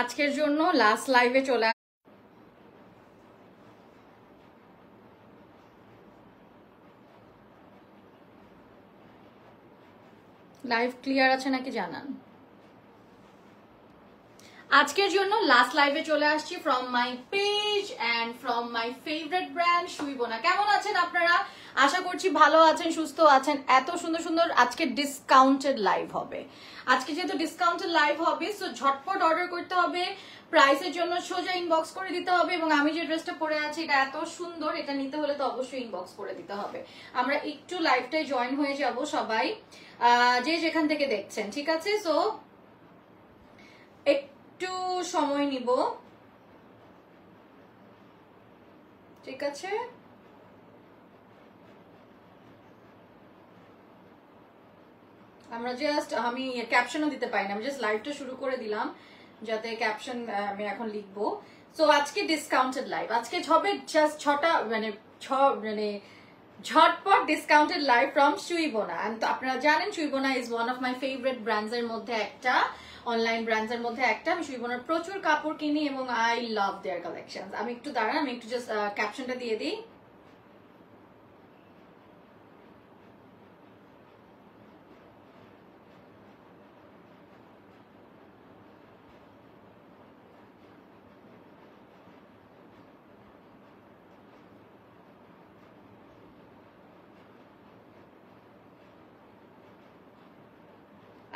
আজকের জন্য লাস্ট লাইভে চলে লাইভ ক্লিয়ার আছে নাকি জানান। আজকের জন্য লাস্ট লাইভে চলে আসছি from my page and from my favourite brand Suibona. কেমন আছেন আপনারা? আশা করছি ভালো আছেন, সুস্থ আছেন। এত সুন্দর সুন্দর আজকে ডিসকাউন্টেড লাইভ হবে। আজকে যেহেতু ডিসকাউন্টেড লাইভ হবে, সো ঝটপট অর্ডার করতে হবে। প্রাইসের জন্য সোজা ইনবক্স করে দিতে হবে। এবং আমি যে ড্রেসটা পরে আছি এটা এত সুন্দর, এটা নিতে হলে তো অবশ্যই ইনবক্স করে দিতে হবে। আমরা একটু লাইভটাই জয়েন হয়ে যাব সবাই, যে যেখান থেকে দেখছেন, ঠিক আছে? সো একটু সময় নিব, ঠিক আছে? আমরা জাস্ট, আমি ক্যাপশনও দিতে পারি না, আমি জাস্ট লাইভটা শুরু করে দিলাম যাতে ক্যাপশন আমি এখন লিখবো। সো আজকে ডিসকাউন্টেড লাইভ, আজকে হবে জাস্ট মানে ঝটপট discounted live from Suibona. And আপনারা জানেন Suibona is one of my favourite brands এর মধ্যে একটা, অনলাইন ব্র্যান্ডস এর মধ্যে একটা। আমি সুইবোনার প্রচুর কাপড় কিনি এবং আই লাভ দেয়ার কালেকশন। আমি একটু দাঁড়ান, আমি একটু জাস্ট ক্যাপশনটা দিয়ে দিই।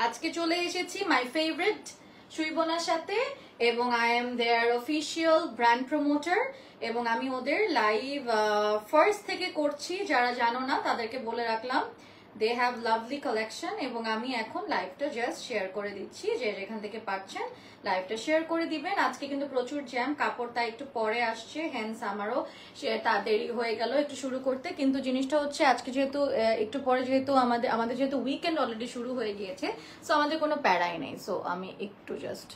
আজকে চলে এসেছি মাই ফেভারিট সুইবোনার সাথে এবং I am their official brand promoter এবং আমি ওদের লাইভ ফার্স্ট থেকে করছি। যারা জানো না তাদেরকে বলে রাখলাম, দে হ্যাভ লাভলি কালেকশন এবং আমি এখন লাইভটা জাস্ট শেয়ার করে দিচ্ছি। যে যেখান থেকে পাচ্ছেন লাইভটা শেয়ার করে দিবেন। আজকে কিন্তু প্রচুর জ্যাম, কাপড়টা একটু পরে আসছে, হেন্স আমারও তা দেরি হয়ে গেল একটু শুরু করতে। কিন্তু জিনিসটা হচ্ছে আজকে যেহেতু একটু পরে, যেহেতু আমাদের যেহেতু উইকেন্ড অলরেডি শুরু হয়ে গিয়েছে, সো আমাদের কোনো প্যারাই নেই। সো আমি একটু জাস্ট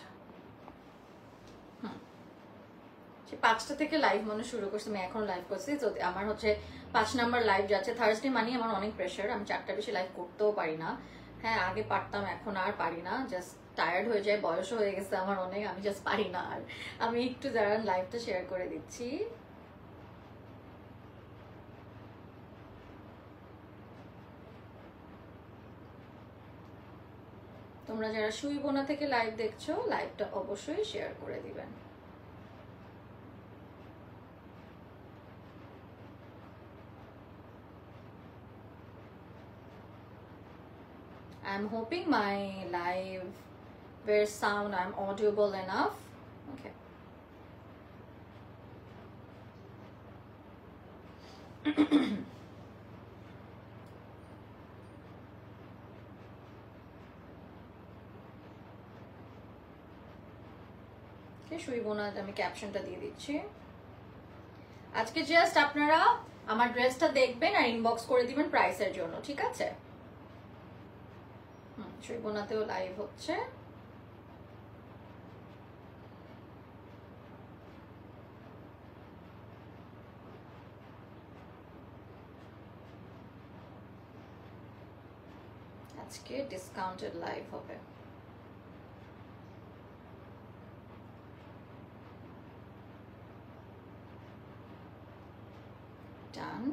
5টা থেকে লাইভ মনে শুরু করছি, আমি এখন লাইভ করছি। তো আমার হচ্ছে 5 নাম্বার লাইভ যাচ্ছে। থার্সডে মানে আমার অনেক প্রেশার, আমি 4টা বেশি লাইভ করতেও পারি না। হ্যাঁ, আগে পারতাম, এখন আর পারি না। জাস্ট টায়ার্ড হয়ে যায়, বয়সও হয়ে গেছে আমার অনেক, আমি জাস্ট পারি না আর। আমি একটু দাঁড়ান, লাইভটা শেয়ার করে দিচ্ছি। তোমরা যারা সুইবোনা থেকে লাইভ দেখছো, লাইভটা অবশ্যই শেয়ার করে দিবেন। I'm hoping my live where sound I'm audible enough. Okay. সুইবোনা আমি ক্যাপশনটা দিয়ে দিচ্ছি। আজকে জাস্ট আপনারা আমার ড্রেসটা দেখবেন আর ইনবক্স করে দিবেন প্রাইসের জন্য, ঠিক আছে? সুইবোনাতেও লাইভ হচ্ছে। আজকে ডিসকাউন্টেড লাইভ হবে। ডান।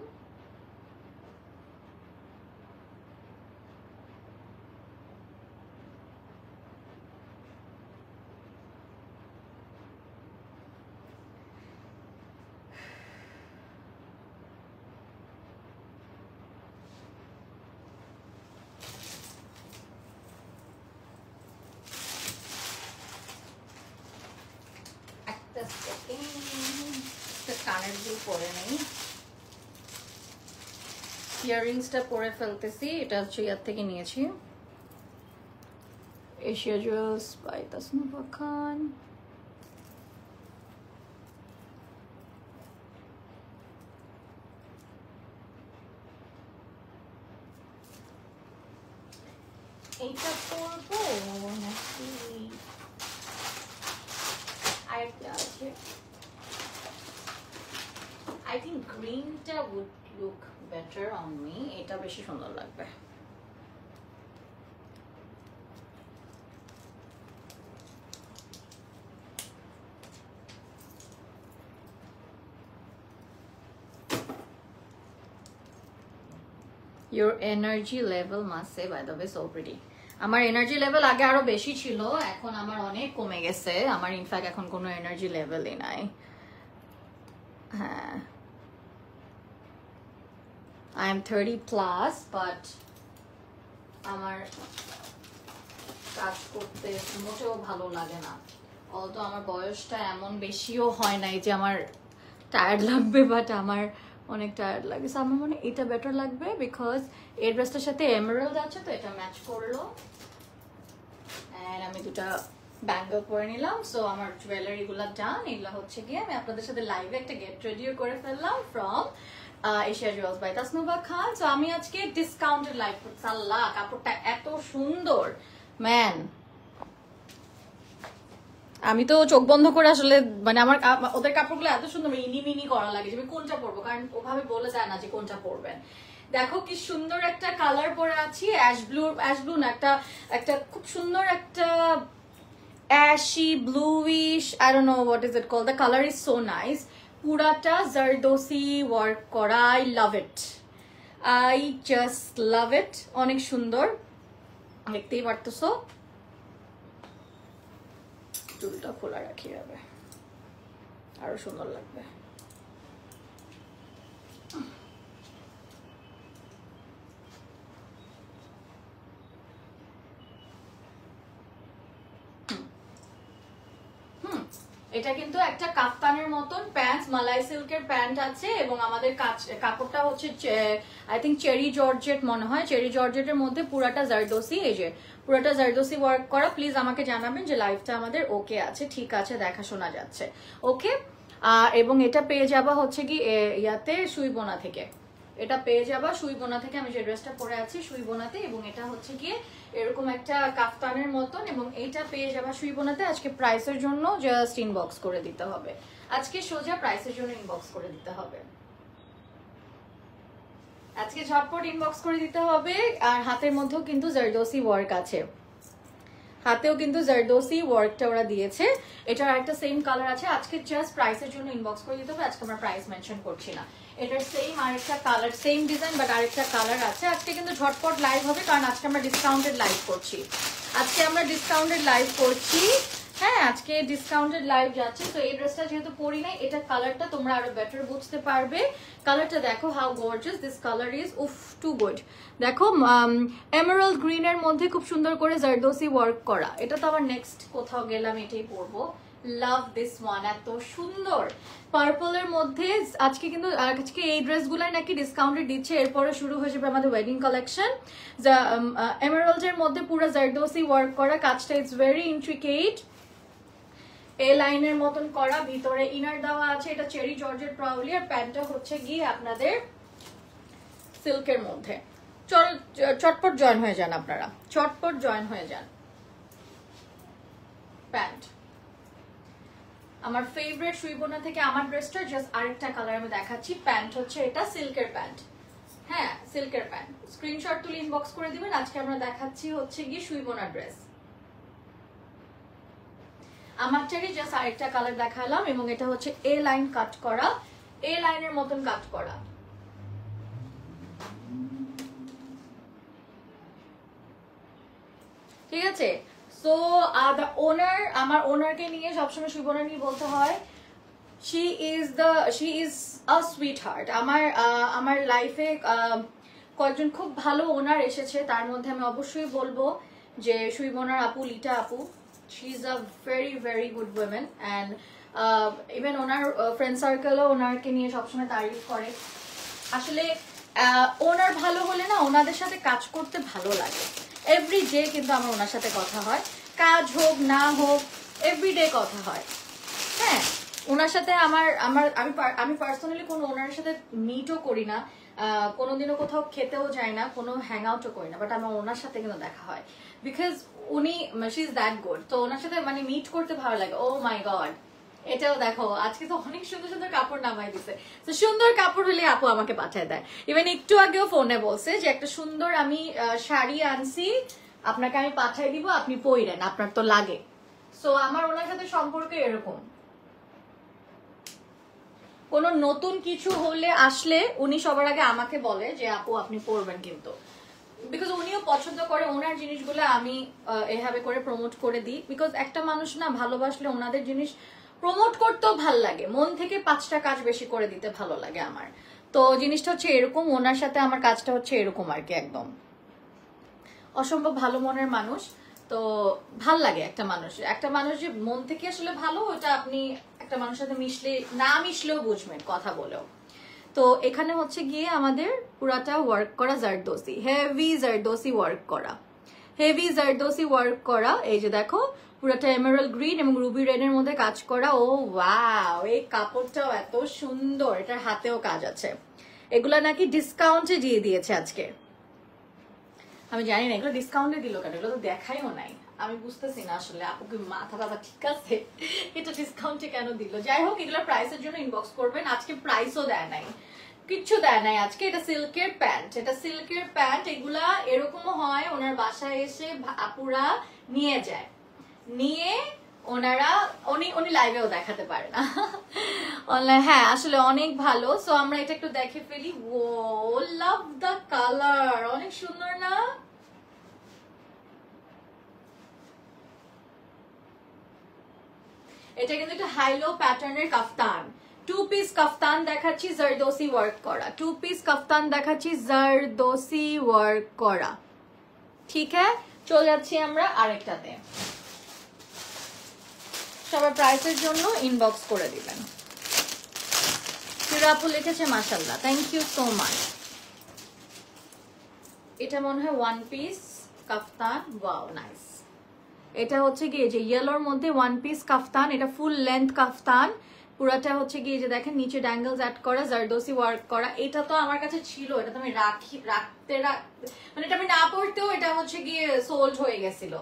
কানের দুল পরে নেই, ইয়াররিংসটা পরে ফেলতেছি। এটা হচ্ছে ইয়ার থেকে নিয়েছি, এশিয়া জুয়েলস বাই তাসনিফা খান। এইটা পরবো নাকি আরেকটা আছে? I think greenটা would look better on me. এটা বেশি সুন্দর লাগবে। Your energy level must say by the way so pretty. আমার এনার্জি লেভেল আগে আরো বেশি ছিল, এখন আমার অনেক কমে গেছে। আমার ইনফ্যাক্ট এখন কোনো এনার্জি লেভেলই নাই। হ্যাঁ, I am 30 plus, but আমার কাজ করতে মোটেও ভালো লাগে না। অলতো আমার বয়সটা এমন বেশিও হয় নাই যে আমার টায়ার্ড লাগবে, বাট আমার অনেক টায়ার্ড লাগে। আমার মনে এটা বেটার লাগবে বিকজ এই ড্রেসটার সাথে এমারাল্ড আছে, তো এটা ম্যাচ করলো। এন্ড আমি দুটা ব্যাঙ্গল পরে নিলাম। সো আমার জুয়েলারি গুলা ডান। এগুলা হচ্ছে গিয়ে আমি আপনাদের সাথে লাইভে একটা গেট রেডিও করে ফেললাম from Asia jewels by Tasnuva Khan. So আমি আজকে ডিসকাউন্টেড লাইভ করছি। আল্লাহ, কাপড়টা এত সুন্দর ম্যান। আমি তো চোখ বন্ধ করে আসলে মানে আমার ওদের কাপড়গুলো এত সুন্দর, ইনি মিনি করা লাগে যে আমি কোনটা পরবো, কারণ ওভাবে বলে যায় না যে কোনটা পরবেন। দেখো কি সুন্দর একটা কালার পরে আছি, অ্যাশ ব্লু না, একটা খুব সুন্দর একটা ashy bluish, I don't know what is it called, the colour is so nice. পুরাটা জারদোসি ওয়ার্ক করা, I love it, I just love it. অনেক সুন্দর, দেখতেই পারতেছো। চুলটা খোলা রাখি যাবে, আরো সুন্দর লাগবে। এটা কিন্তু একটা কাফতানের মতন প্যান্ট, মালাই সিল্কের প্যান্ট আছে এবং আমাদের কাপড়টা হচ্ছে আই থিঙ্ক চেরি জর্জেট মনে হয়, চেরি জর্জেটের মধ্যে পুরাটা জারদোসি, এই যে পুরাটা জারদোসি ওয়ার্ক করা। প্লিজ আমাকে জানাবেন যে লাইভটা আমাদের ওকে আছে, ঠিক আছে, দেখা শোনা যাচ্ছে, ওকে। এবং এটা পেয়ে যাবা হচ্ছে কি ইয়াতে সুইবোনা থেকে, এটা পেয়ে যাবা সুইবোনা থেকে। আমি যে ড্রেসটা পরে আছি সুইবোনাতে, এবং এটা হচ্ছে গিয়ে এরকম একটা কাফতানের মতন, এবং এইটা পেয়ে যাবা সুইবোনাতে। আজকে প্রাইসের জন্য জাস্ট ইনবক্স করে দিতে হবে, আজকে সোজা প্রাইসের জন্য ইনবক্স করে দিতে হবে, আজকে ঝটপট ইনবক্স করে দিতে হবে। আর হাতের মধ্যেও কিন্তু জারদোসি ওয়ার্ক আছে, হাতেও কিন্তু জারদোসি ওয়ার্কটা ওরা দিয়েছে। এটার একটা সেম কালার আছে, আজকে জাস্ট প্রাইসের জন্য ইনবক্স করে দিতে হবে। আজকে আমরা প্রাইস মেনশন করছি না, এটার সেম আরেকটা কালার, সেম ডিজাইন বাট আরেকটা কালার আছে। আজকে কিন্তু ঝটপট লাইভ হবে, কারণ আজকে আমরা ডিসকাউন্টেড লাইভ করছি, আজকে আমরা ডিসকাউন্টেড লাইভ করছি। হ্যাঁ, আজকে ডিসকাউন্টেড লাইভ যাচ্ছে। তো এই ড্রেসটা যেহেতু পরি নাই, এটা কালারটা তোমরা আরো বেটার বুঝতে পারবে। কালারটা দেখো, how gorgeous this colour is, উফ টু গুড। দেখো এমারাল্ড গ্রিনের মধ্যে খুব সুন্দর করে জারদোসি ওয়ার্ক করা। এটা তো আবার নেক্সট কোথাও গেলাম এটাই পরবো। লাভ দিস ওয়ান, এত সুন্দর পার্পলের মধ্যে। আজকে কিন্তু আজকে এই ড্রেসগুলাই নাকি ডিসকাউন্টে দিচ্ছে, এরপরে শুরু হয়ে যাবে আমাদের ওয়েডিং কালেকশন। এমারাল্ডের মধ্যে পুরো জারদোসি ওয়ার্ক করা, কাজটা ইটস ভেরি ইন্ট্রিকেট, এ লাইনের মতন করা, ভিতরে ইনার দেওয়া আছে। এটা চেরি জর্জেট প্রবাবলি, আর প্যান্টটা হচ্ছে গিয়ে আপনাদের সিল্কের মধ্যে। চটপট জয়েন হয়ে যান, আপনারা চটপট জয়েন হয়ে যান। প্যান্ট আমার ফেভারিট সুইবোনা থেকে আমার ড্রেসটা জাস্ট আরেকটা কালার আমি দেখাচ্ছি। প্যান্ট হচ্ছে এটা সিল্কের প্যান্ট, হ্যাঁ সিল্কের প্যান্ট। স্ক্রিনশট তুলে ইনবক্স করে দিবেন। আজকে আমরা দেখাচ্ছি হচ্ছে গিয়ে সুইবোনা ড্রেস। আমারটারই জাস্ট আরেকটা কালার দেখালাম, এবং এটা হচ্ছে এ লাইন কাট করা, এ লাইনের মতন কাট করা। ঠিক আছে। সো দ্য ওনার, আমার ওনারকে নিয়ে সবসময় সুইবোনা নিয়ে বলতে হয়, she is a sweet heart. আমার লাইফে কয়েকজন খুব ভালো ওনার এসেছে, তার মধ্যে আমি অবশ্যই বলবো যে সুইবোনার আপু, লিটা আপু, she is a very very good women. And even ওনার ফ্রেন্ড সার্কেলও ওনারকে নিয়ে সবসময় তারিফ করে। আসলে ওনার ভালো হলে না, ওনাদের সাথে কাজ করতে ভালো লাগে। এভরি ডে কিন্তু আমার ওনার সাথে কথা হয়, কাজ হোক না হোক এভরিডে কথা হয়। হ্যাঁ, ওনার সাথে আমি পার্সোনালি কোনো ওনার সাথে মিটও করি না, কোনোদিনও কোথাও খেতেও যাই না, কোনো হ্যাং আউটও করি না, বাট আমার ওনার সাথে কিন্তু দেখা হয়, বিকজ উনি শি ইজ দ্যাট গুড। তো ওনার সাথে মানে মিট করতে ভালো লাগে। ও মাই গড, এটাও দেখো, আজকে তো অনেক সুন্দর সুন্দর কাপড় নামাই দিছে। তো সুন্দর কাপড় হলে আপু আমাকে পাঠায় দেয়। ইভেন একটু আগেও ফোনে বলছে যে একটা সুন্দর আমি শাড়ি আনছি, আপনাকে আমি পাঠাই দিব, আপনি পইরেন, আপনার তো লাগে। সো আমার ওনার সাথে সম্পর্ক এরকম, কোনো নতুন কিছু হলে আসলে উনি সবার আগে আমাকে বলে যে আপু আপনি পরবেন, কিন্তু বিকজ উনিও পছন্দ করে, ওনার জিনিসগুলো আমি এভাবে করে প্রমোট করে দিই। বিকজ একটা মানুষ না ভালোবাসলে ওনাদের জিনিস প্রমোট করতেও ভাল লাগে, মন থেকে 5টা কাজ বেশি করে দিতে ভালো লাগে আমার। তো জিনিসটা হচ্ছে এরকম, ওনার সাথে আমার কাজটা হচ্ছে এরকম আর কি, একদম অসম্ভব ভালো মনের মানুষ। তো ভাল লাগে একটা মানুষ যে মন থেকে আসলে ভালো, ওটা আপনি একটা মানুষের সাথে মিশলে না মিশলেও বুঝবেন কথা বলেও। তো এখানে হচ্ছে গিয়ে আমাদের পুরাটা ওয়ার্ক করা জারদোসি, হেভি জারদোসি ওয়ার্ক করা, হেভি জারদোসি ওয়ার্ক করা। এই যে দেখো পুরাটা এমারাল্ড গ্রিন এবং রুবি রেডের মধ্যে কাজ করা। ও ওয়াও, এই কাপড়টাও এত সুন্দর, এটার হাতেও কাজ আছে। এগুলা নাকি ডিসকাউন্টে দিয়ে দিয়েছে আজকে, আমি জানি না এগুলো ডিসকাউন্টে দিল কেন, এগুলো তো দেখাইও নাই। আমি বুঝতেছি না আসলে আপু কি মাথা টাথা ঠিক আছে, এটা ডিসকাউন্টে কেন দিল। যাই হোক, এগুলো প্রাইসের জন্য ইনবক্স করবেন। আজকে প্রাইসও দেয় নাই, কিচ্ছু দেয় নাই আজকে। এটা সিল্কের প্যান্ট, এটা সিল্কের প্যান্ট। এগুলা এরকমও হয় ওনার বাসায় এসে আপুরা নিয়ে যায়, নিয়ে ওনারা উনি লাইভেও দেখাতে পারে না অনলাইন। হ্যাঁ আসলে অনেক ভালো। সো আমরা এটা একটু দেখে ফেলি। ও লাভ দ্য কালার, অনেক সুন্দর না? এটা কিন্তু একটা হাইলো প্যাটার্নের কাফতান, 2 পিস কাফতান দেখাচ্ছি জারদোসি ওয়ার্ক করা, 2 পিস কাফতান দেখাচ্ছি জারদোসি ওয়ার্ক করা। ঠিক আছে, চলে যাচ্ছি আমরা আরেকটাতে। সবার প্রাইসের জন্য ইনবক্স করে দিবেন। ফিরাপু লিখেছে মাশাআল্লাহ, থ্যাংক ইউ সো মাচ। এটা মনে হয় 1 পিস কাফতান, ওয়াও নাইস। এটা হচ্ছে গিয়ে যে ইয়েলোর মধ্যে 1 পিস কাফতান, এটা ফুল লেন্থ কাফতান। পুরাটা হচ্ছে গিয়ে যে দেখেন নিচে ড্যাঙ্গেলস অ্যাড করা, জারদোসি ওয়ার্ক করা। এটা তো আমার কাছে ছিল, এটা তো আমি রাখতে মানে এটা আমি না পড়তেও এটা হচ্ছে গিয়ে সোল্ড হয়ে গেছিল।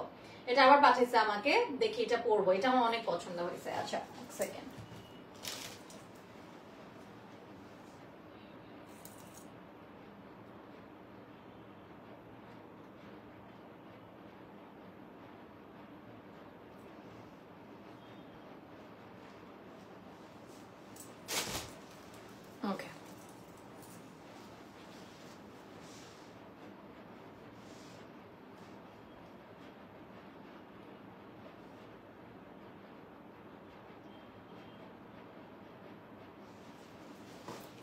এটা আবার পাঠাইছে আমাকে, দেখি এটা পরবো, এটা আমার অনেক পছন্দ হয়েছে। আচ্ছা এক সেকেন্ড, ওকে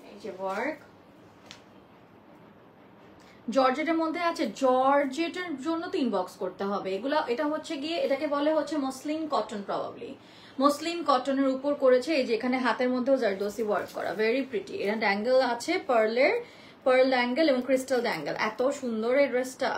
এই যে ওয়ার্ক জর্জেটের মধ্যে আছে। জর্জেটের জন্য তো ইনবক্স করতে হবে এগুলা। এটা হচ্ছে গিয়ে এটাকে বলে হচ্ছে মসলিন কটন, প্রবাবলি মসলিন কটনের উপর করেছে। এই যে এখানে হাতের মধ্যেও জারদোসি ওয়ার্ক করা, ভেরি প্রিটি। এটা ড্যাঙ্গেল আছে, পার্ল ড্যাঙ্গেল এবং ক্রিস্টাল ড্যাঙ্গেল। এত সুন্দর এই ড্রেসটা।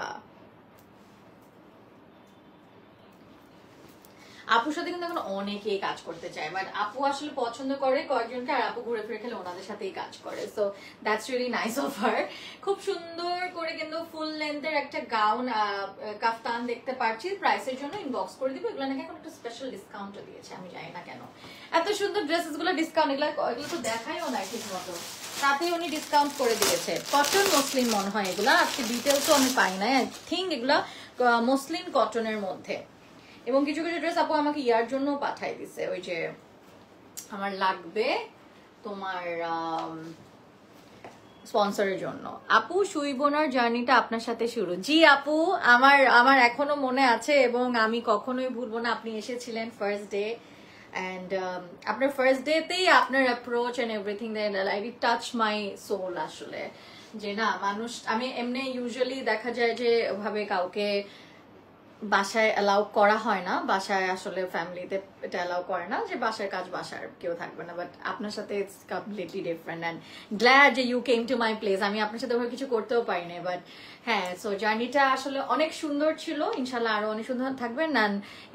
আপুর সাথে কিন্তু এখন অনেকেই কাজ করতে চায়, বাট আপু আসলে পছন্দ করে কয়েকজনকে, আর আপু ঘুরে ফিরে খেলে ওনাদের সাথেই কাজ করে। So that's really nice of her. খুব সুন্দর করে কিন্তু ফুল লেন্থের একটা গাউন কাফতান দেখতে পাচ্ছি। প্রাইসের জন্য ইনবক্স করে দিব। এগুলো নাকি এখন একটা স্পেশাল ডিসকাউন্টও দিয়েছে, আমি জানি না কেন। এত সুন্দর ড্রেসেস গুলো ডিসকাউন্ট, এগুলো তো দেখাইও না ঠিক মতো, তাতেই উনি ডিসকাউন্ট করে দিয়েছে। কটন মসলিন মনে হয় এগুলা, আজকে ডিটেলসও আমি পাই না। আই থিঙ্ক এগুলা মসলিন কটনের মধ্যে। এবং কিছু কিছু ড্রেস আপু আমাকে ইয়ার জন্য পাঠাই দিছে, ওই যে আমার লাগবে তোমার স্পন্সরের জন্য। আপু সুইবোনার জার্নিটা আপনার সাথে শুরু। জি আপু, আমার এখনো মনে আছে এবং আমি কখনোই ভুলবো না। আপনি এসেছিলেন ফার্স্ট ডে, অ্যান্ড আপনার ফার্স্ট ডেতেই আপনার approach and everything it touch my soul আসলে। যে না মানুষ, আমি এমনি ইউজুয়ালি দেখা যায় যে ওভাবে কাউকে বাসায় অ্যালাউ করা হয় না, বাসায় আসলে ফ্যামিলিতে এটা অ্যালাউ করে না যে বাসার কাজ বাসার কেউ থাকবে না। বাট আপনার সাথে it's completely different and glad যে you came to my place. আমি আপনার সাথে ওভাবে কিছু করতেও পারি না, বাট হ্যাঁ, সো জার্নিটা আসলে অনেক সুন্দর ছিল। ইনশাল্লাহ আরো অনেক সুন্দর থাকবেন, না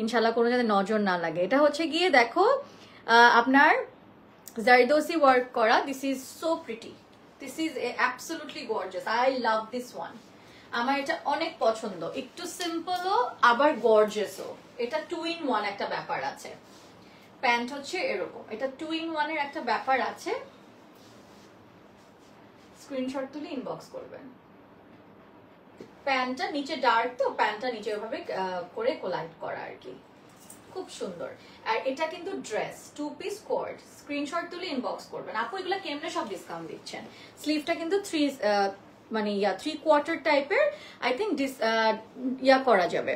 ইনশাল্লাহ কোনো যাতে নজর না লাগে। এটা হচ্ছে গিয়ে দেখো আপনার জারদোসি ওয়ার্ক করা। This is so pretty, this is absolutely gorgeous. I love this one. আমার এটা অনেক পছন্দ, একটু সিম্পলও আবার গর্জিয়াসও। এটা 2 in 1 একটা ব্যাপার আছে। প্যান্ট হচ্ছে এরকম, এটা 2 in 1 এর একটা ব্যাপার আছে। স্ক্রিনশট তুলে ইনবক্স করবেন। প্যান্টটা নিচে ডার্ক, তো প্যান্টটা নিচে ওভাবে করে কোলাইট করা আর কি। খুব সুন্দর। আর এটা কিন্তু ড্রেস, 2 পিস কোট, স্ক্রিনশট তুলে ইনবক্স করবেন। আপু এগুলো কেমনে সব ডিসকাউন্ট দিচ্ছেন? স্লিভটা কিন্তু 3/4 টাইপের, আই থিঙ্ক করা যাবে।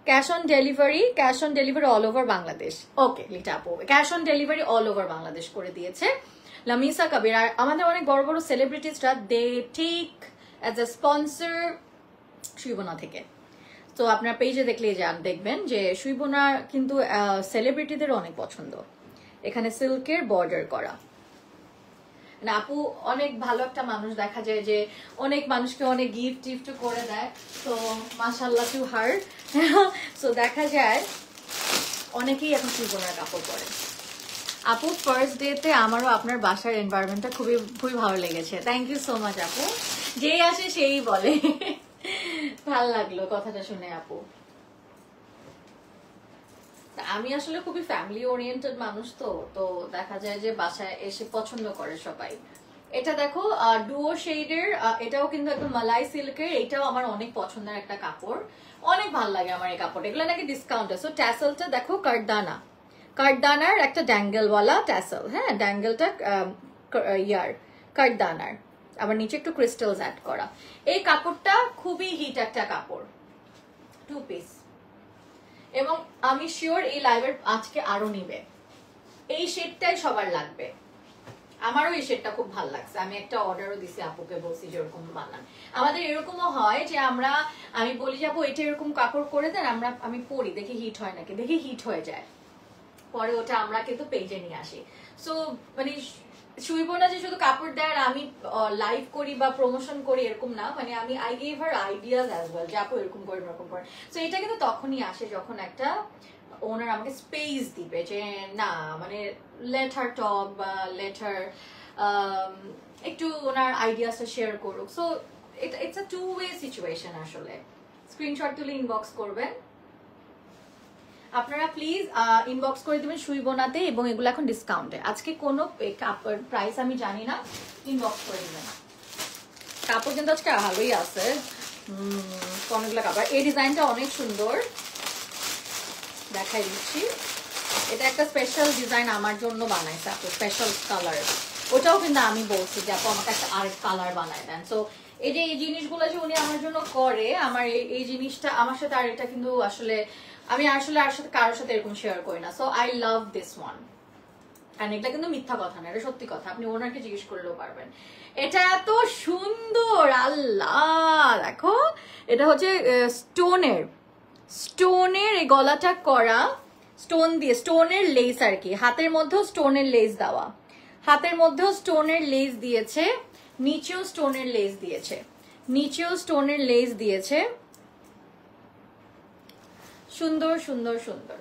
Cash on delivery all over Bangladesh. Okay Lita আপু, cash on delivery all over Bangladesh করে দিয়েছে লামিসা কবির। আর আমাদের অনেক বড় বড় সেলিব্রিটিসরা they take as a sponsor Suibona থেকে। তো আপনার পেজে দেখলে দেখবেন যে সুইবনা কিন্তু সেলিব্রিটিদের অনেক পছন্দ। এখানে সিল্কের বর্ডার করা। না আপু অনেক ভালো একটা মানুষ, দেখা যায় যে অনেক মানুষকে অনেক গিফট করে দেয়, তো মাশাআল্লাহ টু হার। সো দেখা যায় অনেকেই এখন সুইবনার কাপড় পরে। আপু ফার্স্ট ডেতে আমারও আপনার বাসার এনভায়রনমেন্টটা খুবই ভালো লেগেছে। থ্যাংক ইউ সো মাচ আপু, যেই আসে সেই বলে। ভাল লাগলো কথাটা শুনে আপু। আমি আসলে খুবই ফ্যামিলি ওরিয়েন্টেড মানুষ, তো দেখা যায় যে বাসায় এসে পছন্দ করে সবাই। এটা দেখো ডুও শেডের, এটাও কিন্তু একদম মালাই সিল্কের, এটাও আমার অনেক পছন্দের একটা কাপড়, অনেক ভালো লাগে আমার এই কাপড়। এগুলো নাকি ডিসকাউন্ট আছে। ট্যাসেলটা দেখো কাঠদানার একটা ড্যাঙ্গেলওয়ালা ট্যাসেল, হ্যাঁ ড্যাঙ্গেলটা কাঠদানার, আবার নিচে একটু ক্রিস্টালস অ্যাড করা। এই কাপড়টা খুবই হিট একটা কাপড়, 2 পিস, এবং আমি শিওর এই লাইভের আজকে আরো নিবে। এই শেডটাই সবার লাগবে, আমারও এই শেডটা খুব ভালো লাগছে। আমি একটা অর্ডারও দিছি আপুকে, বলছি যে এরকম বানান। আমাদের এরকমও হয় যে আমি বলি যে আপু এটা এরকম কাপড় করে দেন, আমি পরি, দেখি হিট হয় নাকি, দেখি হিট হয়ে যায়, পরে ওটা আমরা কিন্তু পেজে নিয়ে আসি। সো মানে সুইবনা যে শুধু কাপড় দেয় আর আমি লাইভ করি বা প্রমোশন করি এরকম না, মানে I give her ideas as well, যে আপু এরকম করেন এরকম করেন। সো এটা কিন্তু তখনই আসে যখন একটা ওনার আমাকে স্পেস দিবে, যে না মানে লেট হার টক বা লেট হার একটু ওনার আইডিয়াসটা শেয়ার করুক। So it's a 2-way situation আসলে। স্ক্রিনশট তুলে ইনবক্স করবেন আপনারা, প্লিজ ইনবক্স করে দিবেন সুইবনাতে, এবং এগুলো এখন ডিসকাউন্টে। আজকে কোনো কাপড় প্রাইস আমি জানি না, ইনবক্স করে দিবেন। কাপড় কিন্তু আজকে ভালোই আছে, অনেকগুলো কাপড়। এই ডিজাইনটা অনেক সুন্দর, দেখাই দিচ্ছি। এটা একটা স্পেশাল ডিজাইন আমার জন্য বানাইছে আপু, স্পেশাল কালার। ওটাও কিন্তু আমি বলছি যে আপু আমাকে একটা আরেক কালার বানাই দেন। সো এই যে এই জিনিসগুলো যে উনি আমার জন্য করে, আমার এই জিনিসটা আমার সাথে, আর এটা কিন্তু আসলে আমি আসলে আর সাথে কারোর সাথে এরকম শেয়ার করি না। So I love this one. আর এটা কিন্তু মিথ্যা কথা না, এটা সত্যি কথা, আপনি ওনাকে জিজ্ঞেস করলেও পারবেন। এটা এত সুন্দর, আল্লাহ দেখো, এটা হচ্ছে স্টোনের এই গলাটা করা, স্টোন দিয়ে, স্টোনের লেস আর কি, হাতের মধ্যেও স্টোনের লেস দেওয়া, হাতের মধ্যেও স্টোনের লেস দিয়েছে, নিচেও স্টোনের লেস দিয়েছে, নিচেও স্টোনের লেস দিয়েছে। সুন্দর সুন্দর সুন্দর,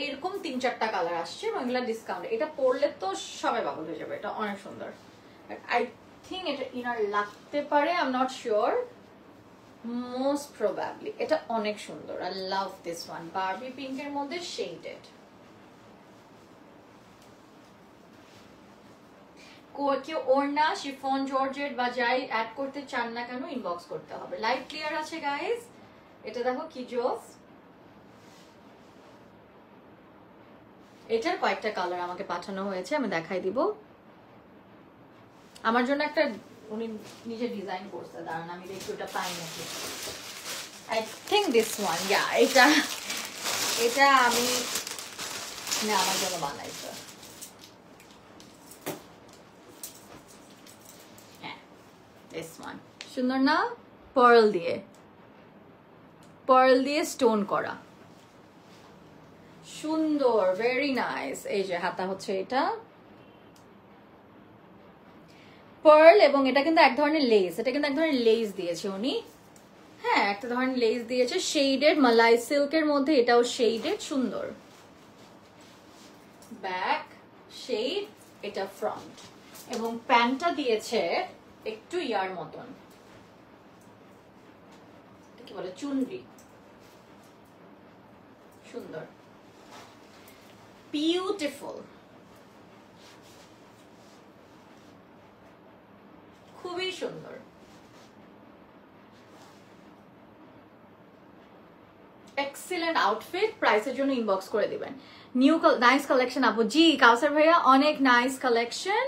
এরকম 3-4টা কালার আসছে, এগুলা ডিসকাউন্ট। এটা পরলে তো সবাই পাগল হয়ে যাবে, এটা অনেক সুন্দর। আই থিঙ্ক এটা ইনার লাগতে পারে, I am not sure, most probably এটা অনেক সুন্দর। I love this one, Barbie পিঙ্কের মধ্যে শেডেড। কেউ ওড়না, শিফন, জর্জেট বা যাই অ্যাড করতে চান না কেন, ইনবক্স করতে হবে। লাইট ক্লিয়ার আছে গাইজ, এটা দেখো কি জোস। এটার কয়েকটা কালার আমাকে পাঠানো হয়েছে, আমি দেখাই দিব। আমার জন্য একটা উনি নিজে ডিজাইন করছে, দাঁড়ান আমি দেখি ওটা পাই নাকি। আই থিঙ্ক দিস ওয়ান, ইয়া এটা আমি না আমার জন্য বানাইছে। হ্যাঁ দিস ওয়ান সুন্দর না, পার্ল দিয়ে স্টোন করা, সুন্দর, ভেরি নাইস। এই যে হাতা হচ্ছে এটা পার্ল, এবং এটা কিন্তু এক ধরনের লেস, এটা কিন্তু এক ধরনের লেস দিয়েছে উনি, হ্যাঁ একটা ধরনের লেস দিয়েছে শেডেড, মালাই সিল্কের মধ্যে, এটাও শেডেড, সুন্দর। ব্যাক শেড, এটা ফ্রন্ট, এবং প্যান্টটা দিয়েছে একটু ইয়ার মতন, কি বলে চুনরি, সুন্দর, বিউটিফুল, খুবই সুন্দর। এক্সিলেন্ট আউটফিট, প্রাইসের জন্য ইনবক্স করে দিবেন। নিউ নাইস কালেকশন আপু। জি কাউসার ভাইয়া, অনেক নাইস কালেকশন,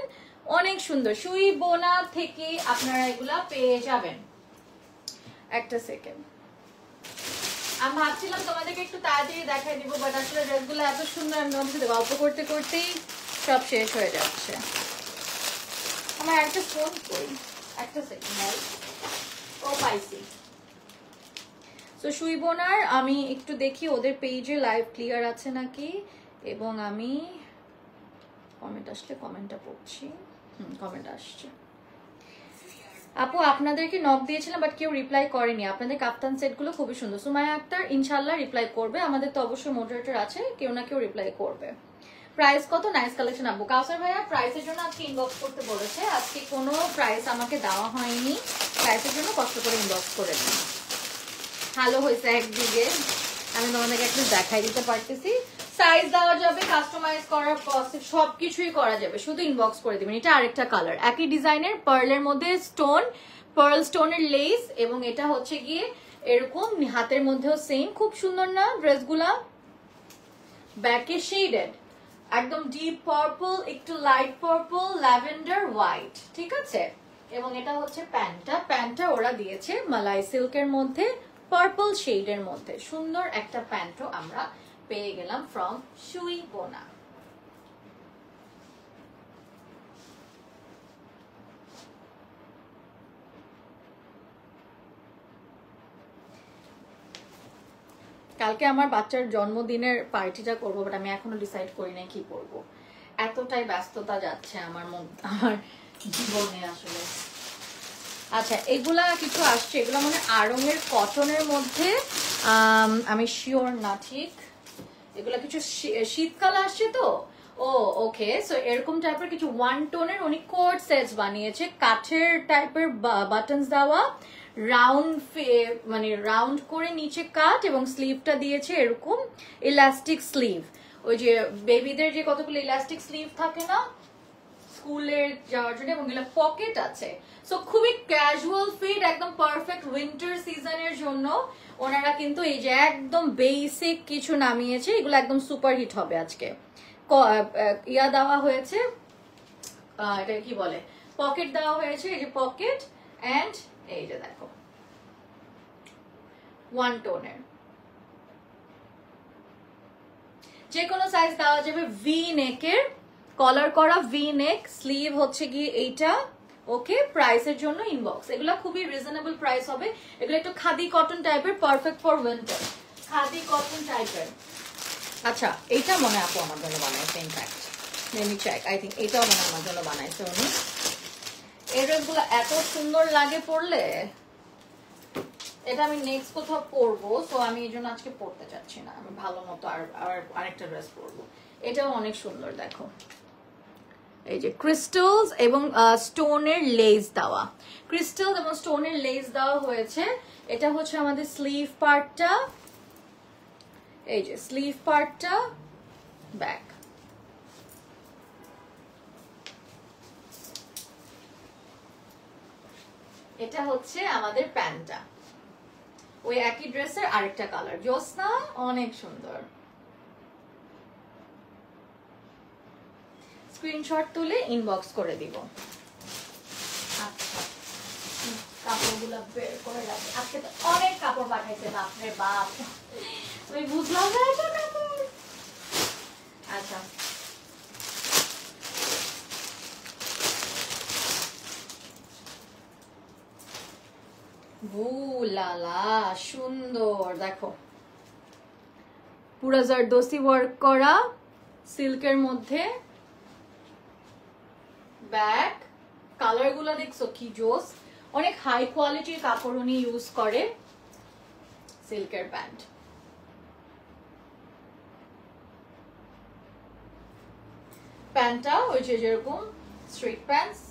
অনেক সুন্দর। সুই বোনা থেকে আপনারা এগুলা পেয়ে যাবেন। একটা সেকেন্ড, আমি ভাবছিলাম তোমাদেরকে একটু তাড়াতাড়ি দেখাই দিব, বাট আসলে ড্রেসগুলো এত সুন্দর, আমি তোমাদের সাথে গল্প করতে করতেই সব শেষ হয়ে যাচ্ছে। আমার একটা ফোন করি, একটা সেকেন্ড। ও পাইছি। তো সুইবোনার আমি একটু দেখি ওদের পেজে লাইভ ক্লিয়ার আছে নাকি, এবং আমি কমেন্ট আসলে কমেন্টটা পড়ছি। কমেন্ট আসছে। আপু আপনাদেরকে নক দিয়েছিলাম বাট কেউ রিপ্লাই করেনি। আপনাদের কাপ্তান সেটগুলো খুবই সুন্দর। সুমাইয়া আক্তার ইনশাল্লাহ রিপ্লাই করবে, আমাদের তো অবশ্যই মডারেটর আছে, কেউ না কেউ রিপ্লাই করবে। প্রাইস কত? নাইস কালেকশন আপু। কাউসার ভাইয়া প্রাইসের জন্য আজকে ইনবক্স করতে বলেছে, আজকে কোনো প্রাইস আমাকে দেওয়া হয়নি, প্রাইসের জন্য কষ্ট করে ইনবক্স করে দিন। ভালো হয়েছে একদিকে, আমি তোমাদেরকে একটু দেখাই দিতে পারতেছি। সাইজ দেওয়া যাবে, কাস্টমাইজ করার পসিবল, সবকিছুই করা যাবে, শুধু ইনবক্স করে দিবেন। এটা আরেকটা কালার, একই ডিজাইনের, পার্লের মধ্যে স্টোন, পার্ল স্টোনের লেস, এবং এটা হচ্ছে গিয়ে এরকম হাতের মধ্যেও সেম। খুব সুন্দর না ড্রেসগুলা? ব্যাকে শেডেড, একদম ডিপ পার্পল, একটু লাইট পার্পল, ল্যাভেন্ডার, হোয়াইট, ঠিক আছে। এবং এটা হচ্ছে প্যান্টটা, প্যান্টটা ওরা দিয়েছে মালাই সিল্কের মধ্যে, পার্পল শেডের মধ্যে। সুন্দর একটা প্যান্টও আমরা পেয়ে গেলাম ফ্রম সুই বোনা। কালকে আমার বাচ্চার জন্মদিনের পার্টিটা করবো, বাট আমি এখনো ডিসাইড করি নাই কি করবো। এতটাই ব্যস্ততা যাচ্ছে আমার জীবনে আসলে। আচ্ছা, এগুলা কিছু আসছে, এগুলো মানে আড়ংয়ের কটনের মধ্যে, আমি শিওর না ঠিক। এগুলা কিছু শীতকালে আসছে তো। ও ওকে, সো এরকম টাইপের কিছু ওয়ান টোনের উনি কোট সেটস বানিয়েছে, কাঠের টাইপের বাটনস দেওয়া, রাউন্ড মানে রাউন্ড করে নিচে কাট, এবং স্লিভটা দিয়েছে এরকম ইলাস্টিক স্লিভ। ওই যে বেবিদের যে কতগুলো ইলাস্টিক স্লিভ থাকে না স্কুলে যাওয়ার জন্য, এবং এগুলো পকেট আছে। সো খুবই ক্যাজুয়াল ফিট, একদম পারফেক্ট উইন্টার সিজনের জন্য ওনারা কিন্তু এই যে একদম বেসিক কিছু নামিয়েছে, এগুলো একদম সুপার হিট হবে আজকে। ইয়া দেওয়া হয়েছে, এটা কি বলে, পকেট দেওয়া হয়েছে, এই যে পকেট, এন্ড এই যে দেখো ওয়ান টোনের, যে কোনো সাইজ দেওয়া যাবে। ভি নেকের, কলার করা ভি নেক, স্লিভ হচ্ছে গিয়ে এইটা। ওকে, প্রাইসের জন্য ইনবক্স। এগুলো খুবই রিজনেবল প্রাইস হবে। এগুলো একটু খাদি কটন টাইপের, perfect for winter, khadi cotton টাইপের। আচ্ছা, এইটা মনে আপু আমার জন্য বানাইছে, in fact let me check, I think এটাও মনে আমার জন্য বানাইছে উনি। এই ড্রেসগুলো এত সুন্দর লাগে পরলে, এটা আমি নেক্সট কোথাও পরবো, তো আমি এই জন্য আজকে পরতে চাচ্ছি না, আমি ভালো মতো আরেকটা ড্রেস পরবো। এটাও অনেক সুন্দর, দেখো এই যে ক্রিস্টালস এবং স্টোনের লেস দেওয়া, ক্রিস্টাল এবং স্টোনের লেস দেওয়া হয়েছে। এটা হচ্ছে আমাদের স্লিভ পার্টটা, এই যে স্লিভ পার্টটা, ব্যাক। এটা হচ্ছে আমাদের প্যান্টটা, ওই একই ড্রেসের আরেকটা কালার। জোসনা, অনেক সুন্দর। স্ক্রিনশট তুলে ইনবক্স করে দিব। আচ্ছা, কাপড়গুলো বের করে রাখি, আজকে তো অনেক কাপড় পাঠাইছে, বাপরে বাপ, ওই বুঝলাম না এটা কাপড়। আচ্ছা, লালা সুন্দর, দেখো পুরো জারদোসি ওয়ার্ক করা সিল্কের মধ্যে, ব্যাক। কালার গুলো দেখছো কি জোস, অনেক হাই কোয়ালিটির কাপড় উনি ইউজ করে। সিল্কের প্যান্ট, প্যান্টটা ওই যে যেরকম স্ট্রিট প্যান্টস,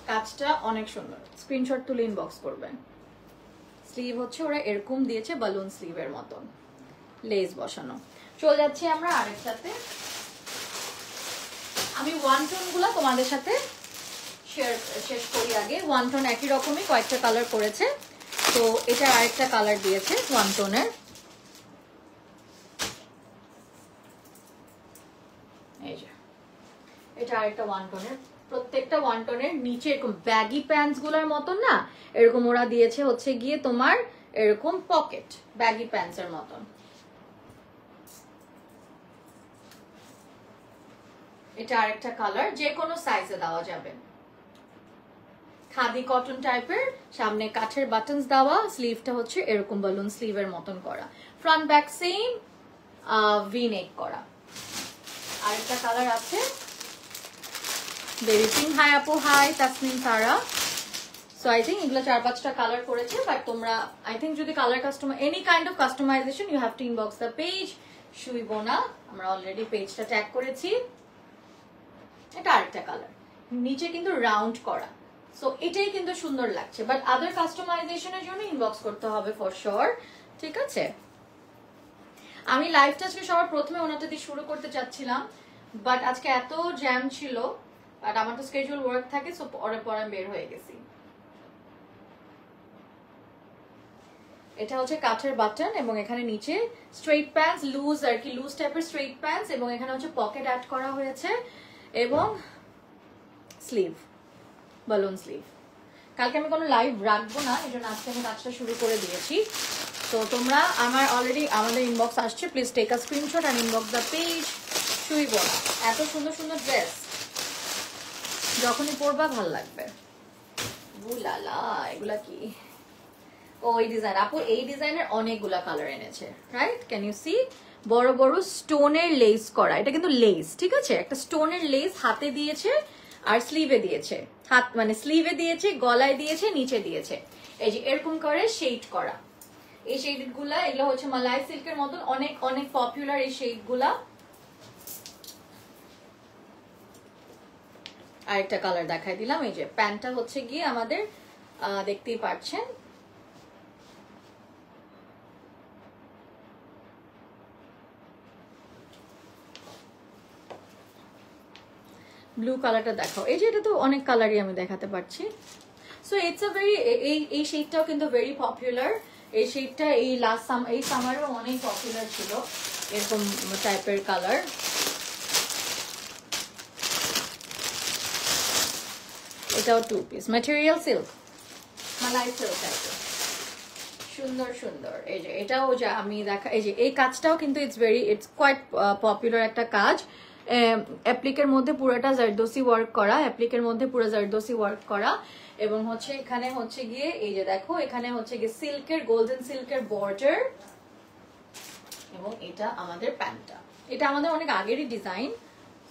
কাজটা অনেক সুন্দর। স্ক্রিনশট তুলে ইনবক্স করবেন। স্লিভ হচ্ছে ওরা এরকম দিয়েছে, বালুন স্লিভের মতন, লেস বসানো। চলে যাচ্ছি আমরা আরেকটাতে। আমি ওয়ান টোন গুলো তোমাদের সাথে শেষ করি আগে। ওয়ান টোন একই রকমই কয়েকটা কালার করেছে। তো এটা আরেকটা কালার দিয়েছে ওয়ান টোনের, এই যে এটা আরেকটা ওয়ান টোনের। প্রত্যেকটা ওয়ান টোনের নিচে এরকম ব্যাগি প্যান্টস গুলার মতন না, এরকম ওরা দিয়েছে হচ্ছে গিয়ে তোমার এরকম পকেট ব্যাগি প্যান্টস এর মতন। এটা আরেকটা কালার, যে কোনো সাইজে দেওয়া যাবে। খাদি কটন টাইপের, সামনে কাঠের বাটনস দেওয়া, স্লিভটা হচ্ছে এরকম বালুন স্লিভের মতন করা, front back same V neck করা। আরেকটা কালার আছে বেবি পিঙ্ক। হাই আপু, hi Tasnim Sara. So I think এগুলো 4-5টা কালার করেছে, বাট তোমরা আই থিঙ্ক যদি colour customer any kind of customisation you have to inbox the page Suibona. আমরা অলরেডি পেজটা ট্যাগ করেছি। এটা আরেকটা কালার, নিচে কিন্তু রাউন্ড করা, সো এটাই কিন্তু সুন্দর লাগছে, বাট আদার কাস্টমাইজেশনের জন্য ইনবক্স করতে হবে ফর শিওর, ঠিক আছে? আমি লাইভটা আজকে সবার প্রথমে ওনাটা দিয়ে শুরু করতে চাচ্ছিলাম, বাট আজকে এত জ্যাম ছিল, বাট আমার তো স্কেজুয়াল ওয়ার্ক থাকে, সো পরে পরে বের হয়ে গেছি। এটা হচ্ছে কাঠের বাটন এবং এখানে নিচে স্ট্রেট প্যান্টস, লুজ আর কি, লুজ টাইপের স্ট্রেট প্যান্টস, এবং এখানে হচ্ছে পকেট অ্যাড করা হয়েছে এবং স্লিভ বালুন স্লিভ। কালকে আমি কোনো লাইভ রাখবো না, এই জন্য আজকে আমি কাজটা শুরু করে দিয়েছি। তো তোমরা আমার অলরেডি আমাদের ইনবক্স আসছে, please take a screenshot and inbox the page Suibona. এত সুন্দর সুন্দর ড্রেস যখনই পরবা ভাল লাগবে। বুলালা, এগুলা কি? ও এই ডিজাইন, আপু এই ডিজাইনের অনেকগুলা কালার এনেছে, রাইট? Can you C? বড় বড় স্টোনের লেস করা, এটা কিন্তু লেস, ঠিক আছে? একটা স্টোনের লেস হাতে দিয়েছে আর স্লিভে দিয়েছে, হাত মানে স্লিভে দিয়েছে, গলায় দিয়েছে, নিচে দিয়েছে, এই যে এরকম করে শেড করা। এই শেড গুলা এগুলো হচ্ছে মালাই সিল্কের মতন অনেক অনেক পপুলার এই শেড গুলা। আরেকটা কালার দেখাই দিলাম, এই যে প্যান্টটা হচ্ছে গিয়ে আমাদের দেখতেই পাচ্ছেন ব্লু কালারটা দেখাও। এই যে এটা তো অনেক কালারই আমি দেখাতে পারছি। সো ইটস আ ভেরি, এই শেডটাও কিন্তু ভেরি পপুলার। এই শেডটা এই এই সামারেও অনেক পপুলার ছিল এরকম টাইপের কালার। এটাও 2 পিস, ম্যাটেরিয়াল সিল্ক, মালাই সিল্ক টাইপের, সুন্দর সুন্দর। এই যে এটাও যা আমি দেখা, এই যে এই কাজটাও কিন্তু ইটস কোয়াইট পপুলার একটা কাজ। অ্যাপ্লিকের মধ্যে পুরোটা জারদোসি ওয়ার্ক করা, অ্যাপ্লিকের মধ্যে পুরো জারদোসি ওয়ার্ক করা, এবং হচ্ছে এখানে হচ্ছে গিয়ে এই যে দেখো এখানে হচ্ছে গিয়ে সিল্কের, গোল্ডেন সিল্কের বর্ডার, এবং এটা আমাদের প্যান্টটা। এটা আমাদের অনেক আগেরই ডিজাইন,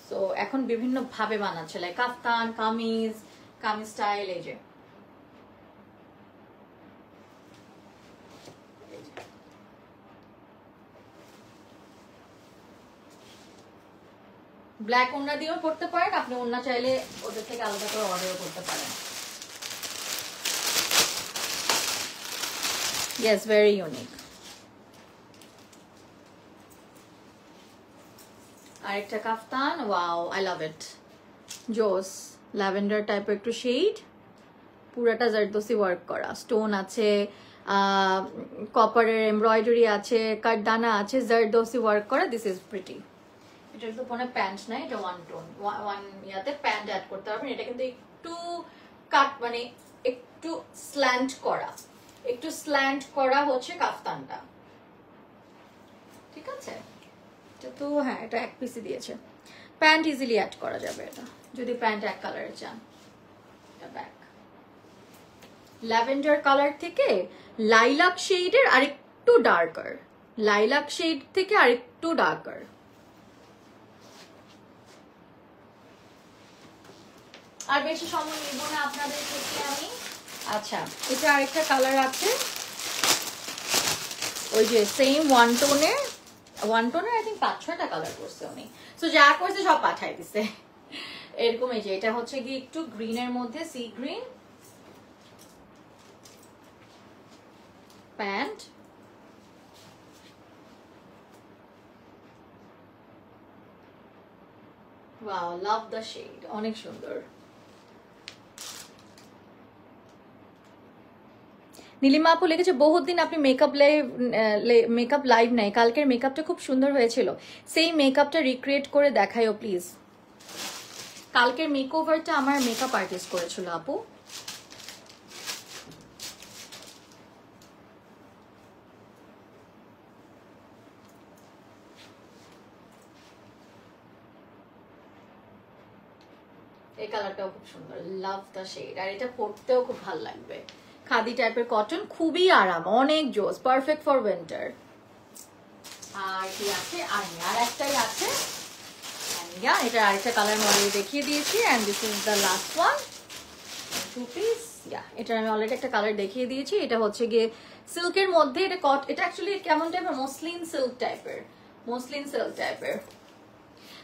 সো এখন বিভিন্ন ভাবে বানাচ্ছে, লাইক কাফতান, কামিজ, কামিজ স্টাইল। এই যে ব্ল্যাক ওড়না দিয়েও পড়তে পারেন আপনি, ওড়না চাইলে ওদের থেকে আলাদা করে অর্ডারও করতে পারেন। Yes, very unique. আরেকটা কাফতান, ওয়াও, আই লাভ ইট, জোস, ল্যাভেন্ডার টাইপের একটু শেড, পুরাটা জারদোসি ওয়ার্ক করা, স্টোন আছে, কপারের এমব্রয়ডারি আছে, কাঠদানা আছে, জারদোসি ওয়ার্ক করা। This is pretty. এটা তো কোনো প্যান্ট নাই, এটা ওয়ান টোন, ওয়ান ইয়াতে প্যান্ট অ্যাড করতে পারবেন। এটা কিন্তু একটু কাট মানে একটু স্ল্যান্ট করা, একটু স্ল্যান্ট করা হচ্ছে কাফতানটা, ঠিক আছে? এটা তো হ্যাঁ, এটা এক পিসই দিয়েছে। প্যান্ট ইজিলি অ্যাড করা যাবে এটা, যদি প্যান্ট এক কালারে চান। এটা ব্যাক ল্যাভেন্ডার কালার থেকে লাইলাক শেডের আরেকটু ডার্কার, লাইলাক শেড থেকে আরেকটু ডার্কার। আর বেশি সময় নিব না আপনাদের থেকে আমি। আচ্ছা, এটা আরেকটা কালার আছে, ওই যে সেম ওয়ান টোনের আই থিঙ্ক 5-6টা কালার করছে উনি, সো যা করছে সব পাঠাই দিছে এরকম। এই যে এটা হচ্ছে কি একটু গ্রিনের মধ্যে, sea green pant, wow, love the shade, অনেক সুন্দর। নীলিমা আপু লিখেছে বহুত দিন আপনি মেকআপ লাইভ নাই, কালকের মেকআপটা খুব সুন্দর হয়েছিল, সেই মেকআপটা রিক্রিয়েট করে দেখাইও প্লিজ। কালকের মেকওভারটা আমার মেকআপ আর্টিস্ট করেছিল আপু। এই কালারটাও খুব সুন্দর, লাভ দ্য শেড, আর এটা পরতেও খুব ভালো লাগবে। খাদি টাইপের কটন, খুবই আরাম, অনেক জোস, পারফেক্ট ফর উইন্টার। আর কি আছে, আর একটাই আছে, এটা আরেকটা কালার অলরেডি দেখিয়ে দিয়েছি, and this is the last one, 2 piece. এটা আমি অলরেডি একটা কালার দেখিয়ে দিয়েছি। এটা হচ্ছে গিয়ে সিল্কের মধ্যে, এটা অ্যাকচুয়ালি কেমন টাইপের, মসলিন সিল্ক টাইপের।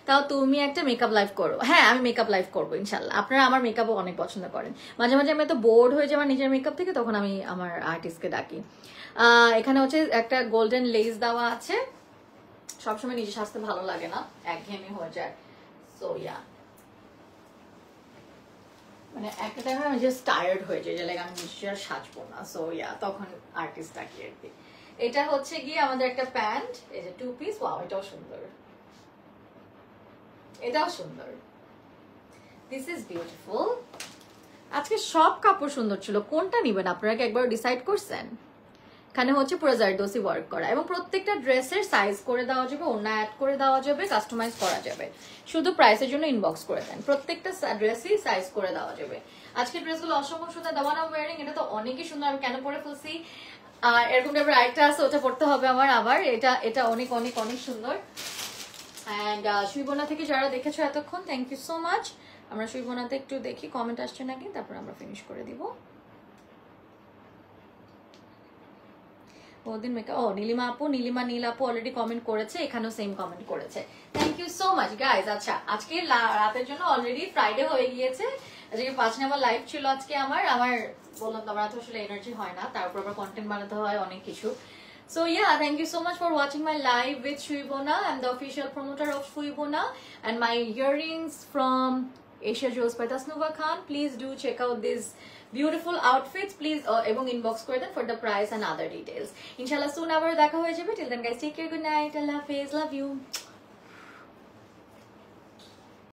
তাও তুমি একটা মেকআপ লাইভ করো। হ্যাঁ, আমি মেকআপ লাইভ করবো ইনশাল্লাহ। আপনারা আমার মেকআপও অনেক পছন্দ করেন। মাঝে মাঝে আমি এত বোর্ড হয়ে যাই আমার নিজের মেকআপ থেকে, তখন আমি আমার আর্টিস্টকে ডাকি। এখানে হচ্ছে একটা গোল্ডেন লেস দেওয়া আছে। সবসময় নিজে সাজতে ভালো লাগে না, একঘেয়েমি হয়ে যায়। সো ইয়া, মানে একটা টাইমে আমি জাস্ট টায়ার্ড হয়ে যাই, যে লাইক আমি নিশ্চয়ই আর সাজবো না। সো ইয়া, তখন আর্টিস্ট ডাকি আর কি। এটা হচ্ছে গিয়ে আমাদের একটা প্যান্ট, এই যে 2 পিস। ওয়াও, এটাও সুন্দর, এটাও সুন্দর। This is beautiful. আজকে সব কাপড় সুন্দর ছিল, কোনটা নিবেন আপনারা কি একবার ডিসাইড করছেন? এখানে হচ্ছে পুরো জারদোসি ওয়ার্ক করা, এবং প্রত্যেকটা ড্রেসের সাইজ করে দেওয়া যাবে, ওড়না অ্যাড করে দেওয়া যাবে, কাস্টমাইজ করা যাবে। শুধু প্রাইসের জন্য ইনবক্স করে দেন, প্রত্যেকটা ড্রেসই সাইজ করে দেওয়া যাবে। আজকে ড্রেসগুলো অসম্ভব সুন্দর। The one I am wearing, এটা তো অনেকই সুন্দর, আমি কেন পরে ফেলছি। আর এরকম টাইপের আরেকটা আছে, ওটা পড়তে হবে আমার আবার। এটা অনেক অনেক অনেক সুন্দর। অ্যান্ড সুইবনা থেকে যারা দেখেছো এতক্ষণ, থ্যাংক ইউ সো মাচ। আমরা সুইবনাতে একটু দেখি কমেন্ট আসছে নাকি, তারপর আমরা ফিনিশ করে দিব। বহুদিন মেকআপ, নীলিমা নীল আপু অলরেডি কমেন্ট করেছে, এখানেও সেম কমেন্ট করেছে। Thank you so much guys. আচ্ছা, আজকে রাতের জন্য অলরেডি ফ্রাইডে হয়ে গিয়েছে। আজকে 5 নাম্বার লাইভ ছিল আজকে আমার বললাম তো, আমার তো আসলে এনার্জি হয় না, তারপর আবার কন্টেন্ট বানাতে হয় অনেক কিছু। So yeah, thank you so much for watching my live with Shuibona. I'm the official promoter of Shuibona, and my earrings from Asia Jewels by Tasnuva Khan. Please do check out these beautiful outfits. Please ebong inbox kore den for the price and other details. Inshallah soon abar dekha hoye jabe. Till then guys, take care, good night, Allah Hafiz, love you.